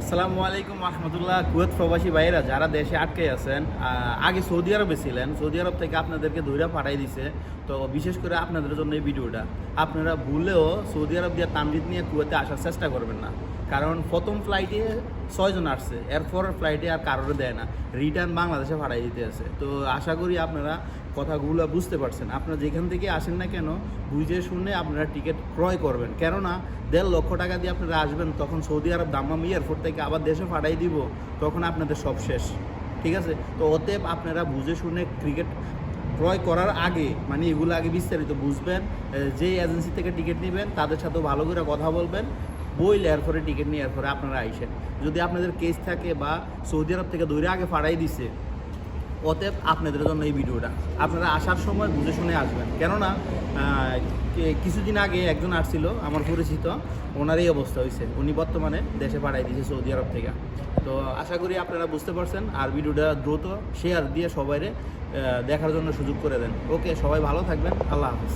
আসসালামু আলাইকুম রহমতুল্লাহ। কুয়েত প্রবাসী ভাইয়েরা যারা দেশে আটকে আছেন, আগে সৌদি আরবে ছিলেন, সৌদি আরব থেকে আপনাদেরকে ধৈর্য পাঠাই দিছে। তো বিশেষ করে আপনাদের জন্য এই ভিডিওটা, আপনারা ভুলেও সৌদি আরব দিয়ে তামজিদ নিয়ে কুয়েতে আসার চেষ্টা করবেন না। কারণ প্রথম ফ্লাইটে 6 জন আসছে, এরপর ফ্লাইটে আর কারোর দেয় না, রিটার্ন বাংলাদেশে পাঠাই দিতে আছে। তো আশা করি আপনারা কথাগুলো বুঝতে পারছেন। আপনারা যেখান থেকে আসেন না কেন, বুঝে শুনে আপনারা টিকিট ক্রয় করবেন। কেননা 1.5 লক্ষ টাকা দিয়ে আপনারা আসবেন, তখন সৌদি আরব দাম্মাম এয়ারপোর্ট থেকে আবার দেশে পাঠাই দিব, তখন আপনাদের সব শেষ। ঠিক আছে? তো অতএব আপনারা বুঝে শুনে ক্রিকেট ক্রয় করার আগে, মানে এগুলো আগে বিস্তারিত বুঝবেন। যে এজেন্সি থেকে টিকিট নেবেন তাদের সাথেও ভালো করে কথা বলবেন, বইলে এরপরে টিকিট নিয়ে এরপরে আপনারা আইসেন। যদি আপনাদের কেস থাকে বা সৌদি আরব থেকে দূরে আগে পাঠাই দিছে, অতএব আপনাদের জন্য এই ভিডিওটা। আপনারা আসার সময় বুঝে শুনে আসবেন। কেননা কিছুদিন আগে একজন আসছিল আমার পরিচিত, ওনার এই অবস্থা হয়েছে, উনি বর্তমানে দেশে পাঠাই দিয়েছে সৌদি আরব থেকে। তো আশা করি আপনারা বুঝতে পারছেন। আর ভিডিওটা দ্রুত শেয়ার দিয়ে সবাইরে দেখার জন্য সুযোগ করে দেন। ওকে, সবাই ভালো থাকবেন। আল্লাহ হাফিজ।